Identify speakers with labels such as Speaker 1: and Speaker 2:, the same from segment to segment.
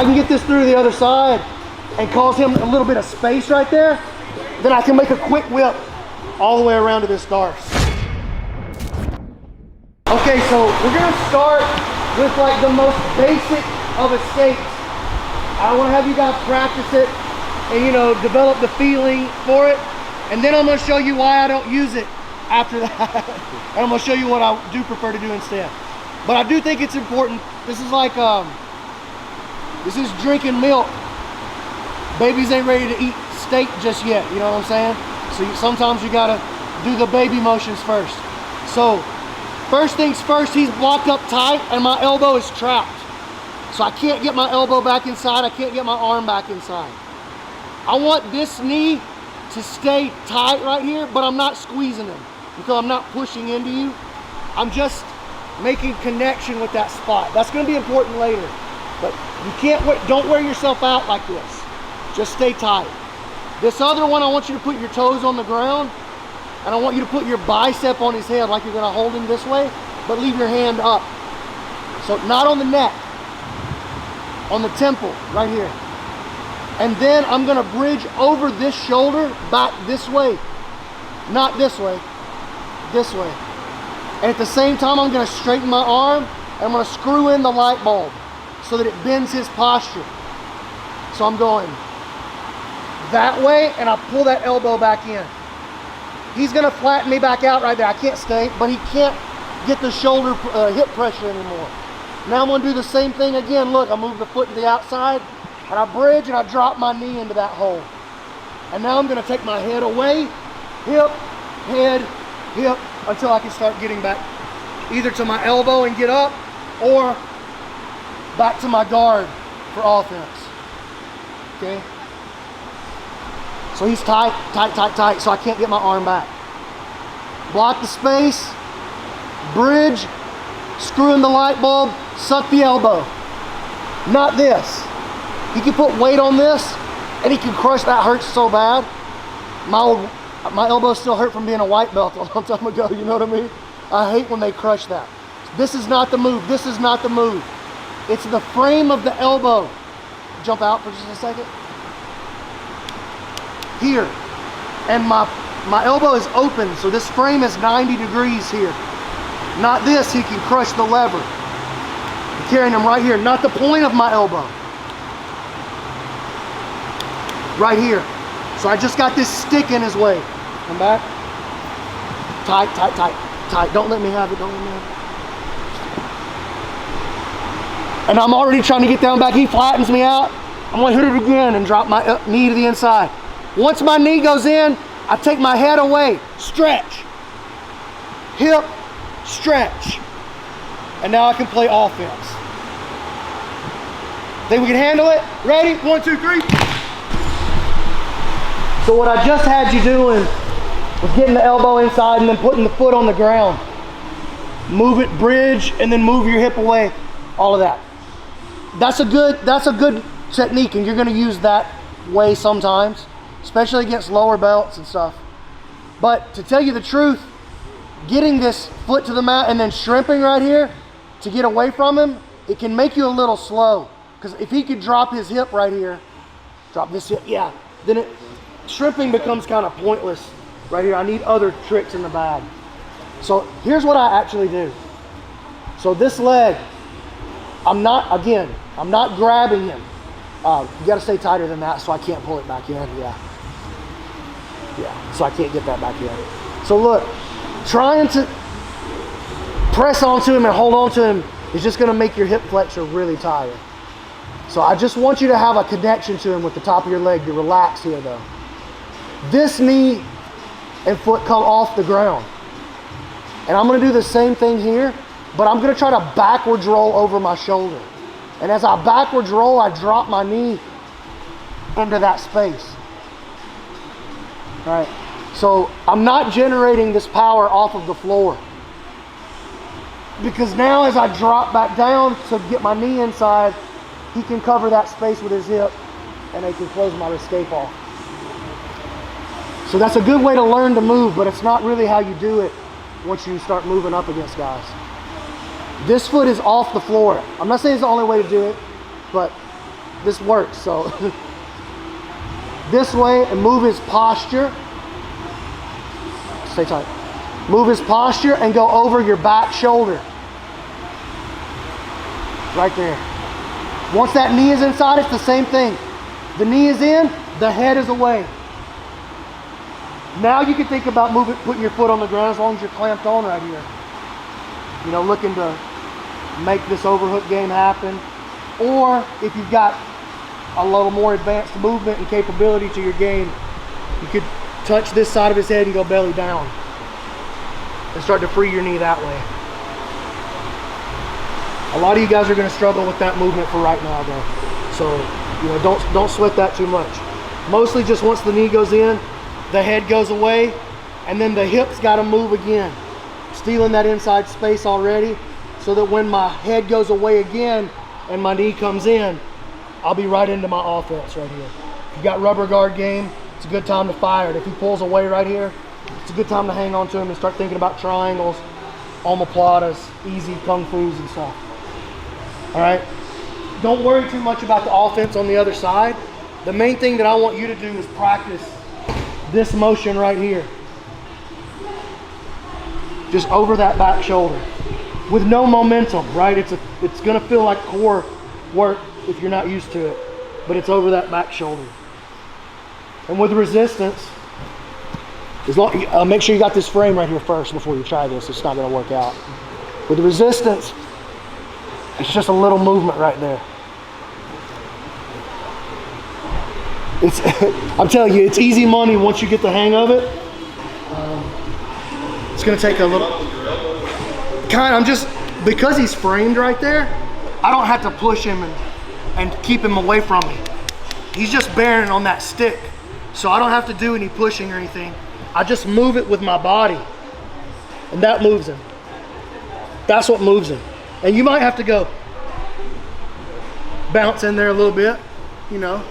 Speaker 1: I can get this through the other side and cause him a little bit of space right there, then I can make a quick whip all the way around to this Darce. Okay, so we're gonna start with like the most basic of escapes. I wanna have you guys practice it and, you know, develop the feeling for it. And then I'm gonna show you why I don't use it after that. And I'm gonna show you what I do prefer to do instead. But I do think it's important. This is like, this is drinking milk. Babies ain't ready to eat steak just yet, you know what I'm saying? So sometimes you gotta do the baby motions first. So first things first, he's blocked up tight and my elbow is trapped. So I can't get my elbow back inside, I can't get my arm back inside. I want this knee to stay tight right here, but I'm not squeezing him because I'm not pushing into you. I'm just making connection with that spot. That's gonna be important later. But you can't, don't wear yourself out like this. Just stay tight. This other one, I want you to put your toes on the ground and I want you to put your bicep on his head like you're gonna hold him this way, but leave your hand up. So not on the neck, on the temple, right here. And then I'm gonna bridge over this shoulder back this way. Not this way, this way. And at the same time, I'm gonna straighten my arm and I'm gonna screw in the light bulb so that it bends his posture. So I'm going that way and I pull that elbow back in. He's gonna flatten me back out right there. I can't stay, but he can't get the shoulder hip pressure anymore. Now I'm gonna do the same thing again. Look, I move the foot to the outside and I bridge and I drop my knee into that hole. And now I'm gonna take my head away, hip, head, hip, until I can start getting back either to my elbow and get up or back to my guard for offense. Okay? So he's tight, tight, tight, tight, so I can't get my arm back. Block the space, bridge, screw in the light bulb, suck the elbow. Not this. He can put weight on this and he can crush. That hurts so bad. My elbow still hurt from being a white belt a long time ago, you know what I mean? I hate when they crush that. This is not the move, this is not the move. It's the frame of the elbow. Jump out for just a second. Here, and my elbow is open, so this frame is 90 degrees here. Not this, he can crush the lever. I'm carrying him right here, not the point of my elbow. Right here. So I just got this stick in his way. Come back. Tight, tight, tight, tight. Don't let me have it, don't let me have it. And I'm already trying to get down back. He flattens me out. I'm gonna hit it again and drop my knee to the inside. Once my knee goes in, I take my head away, stretch, hip, stretch. And now I can play offense. Think we can handle it? Ready? 1, 2, 3. So what I just had you doing was getting the elbow inside and then putting the foot on the ground. Move it, bridge, and then move your hip away. All of that. That's a good technique, and you're gonna use that way sometimes, especially against lower belts and stuff. But to tell you the truth, getting this foot to the mat and then shrimping right here to get away from him, it can make you a little slow. Because if he could drop his hip right here, drop this hip, yeah, then shrimping becomes kind of pointless right here. I need other tricks in the bag. So here's what I actually do. So this leg, I'm not grabbing him. You gotta stay tighter than that so I can't pull it back in, yeah. Yeah, so I can't get that back in. So look, trying to press onto him and hold on to him is just gonna make your hip flexor really tired. So I just want you to have a connection to him with the top of your leg to relax here though. This knee and foot come off the ground. And I'm gonna do the same thing here, but I'm gonna try to backwards roll over my shoulder. And as I backwards roll, I drop my knee into that space. All right, so I'm not generating this power off of the floor. Because now as I drop back down to get my knee inside, he can cover that space with his hip and I can close my escape off. So that's a good way to learn to move, but it's not really how you do it once you start moving up against guys. This foot is off the floor. I'm not saying it's the only way to do it, but this works. So this way, and move his posture. Stay tight. Move his posture and go over your back shoulder. Right there. Once that knee is inside, it's the same thing. The knee is in, the head is away. Now you can think about putting your foot on the ground as long as you're clamped on right here. You know, looking to make this overhook game happen. Or if you've got a little more advanced movement and capability to your game, you could touch this side of his head and go belly down and start to free your knee that way. A lot of you guys are going to struggle with that movement for right now though. So, you know, don't sweat that too much. Mostly just once the knee goes in, the head goes away, and then the hips got to move again. Stealing that inside space already, so that when my head goes away again and my knee comes in, I'll be right into my offense right here. If you got rubber guard game, it's a good time to fire it. If he pulls away right here, it's a good time to hang on to him and start thinking about triangles, omoplatas, easy kung fus and stuff. All right, don't worry too much about the offense on the other side. The main thing that I want you to do is practice this motion right here. Just over that back shoulder with no momentum, right? It's gonna feel like core work if you're not used to it, but it's over that back shoulder. And with resistance, make sure you got this frame right here first before you try this. It's not gonna work out. With the resistance, it's just a little movement right there. I'm telling you, it's easy money once you get the hang of it. It's gonna take a little, because he's framed right there, I don't have to push him and keep him away from me. He's just bearing on that stick. So I don't have to do any pushing or anything. I just move it with my body, and that moves him. That's what moves him. And you might have to go bounce in there a little bit, you know.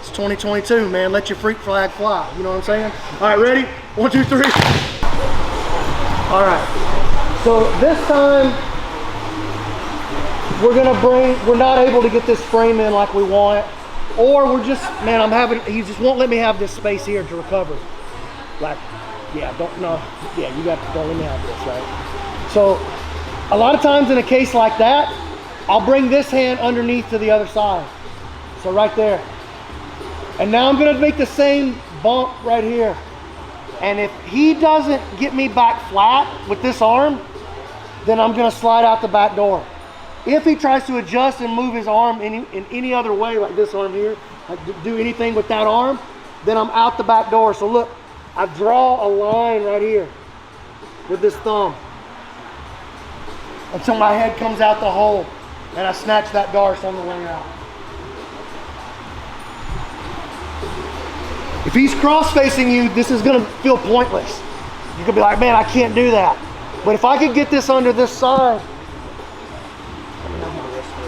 Speaker 1: It's 2022, man. Let your freak flag fly. You know what I'm saying? All right, ready? 1, 2, 3. All right. So this time, we're not able to get this frame in like we want it. Or we're just, man, he just won't let me have this space here to recover. Like, yeah, don't let me have this, right? So a lot of times in a case like that, I'll bring this hand underneath to the other side. So right there. And now I'm gonna make the same bump right here. And if he doesn't get me back flat with this arm, then I'm gonna slide out the back door. If he tries to adjust and move his arm in any other way, like this arm here, like do anything with that arm, then I'm out the back door. So look, I draw a line right here with this thumb until my head comes out the hole, and I snatch that Darce on the way out. If he's cross-facing you, this is gonna feel pointless. You're gonna be like, man, I can't do that. But if I could get this under this side,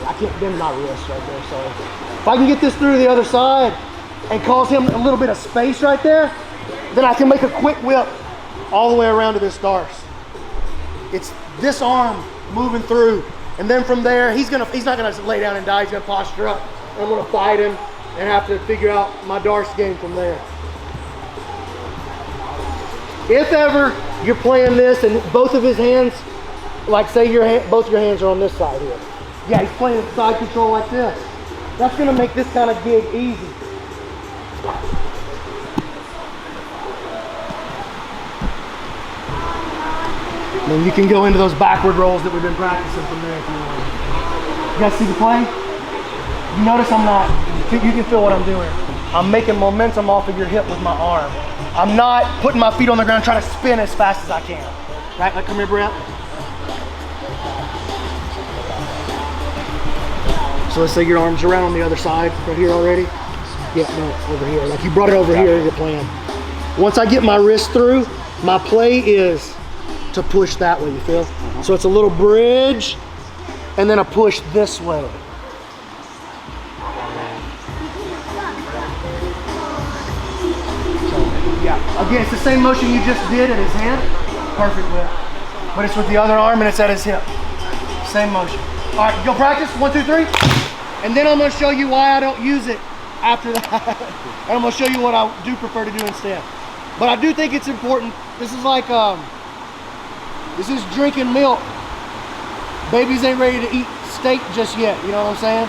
Speaker 1: I can't bend my wrist right there, so if I can get this through the other side and cause him a little bit of space right there, then I can make a quick whip all the way around to this Darce. It's this arm moving through, and then from there, he's not gonna lay down and die, he's gonna posture up. I'm gonna fight him and have to figure out my Darce game from there. If ever you're playing this and both of his hands, like say both your hands are on this side here. Yeah, he's playing side control like this. That's gonna make this kind of gig easy. And then you can go into those backward rolls that we've been practicing from there if you want. You guys see the play? You notice you can feel what I'm doing. I'm making momentum off of your hip with my arm. I'm not putting my feet on the ground trying to spin as fast as I can. Right, like come here, Brett. So let's say your arm's around on the other side, right here already. Yeah, no, over here. Like you brought it over here, you're playing. Once I get my wrist through, my play is to push that way, you feel? So it's a little bridge, and then a push this way. So, yeah, again, it's the same motion you just did at his hand. Perfect whip. But it's with the other arm and it's at his hip. Same motion. All right, go practice. 1, 2, 3. And then I'm gonna show you why I don't use it after that. And I'm gonna show you what I do prefer to do instead. But I do think it's important. This is like, this is drinking milk. Babies ain't ready to eat steak just yet, you know what I'm saying?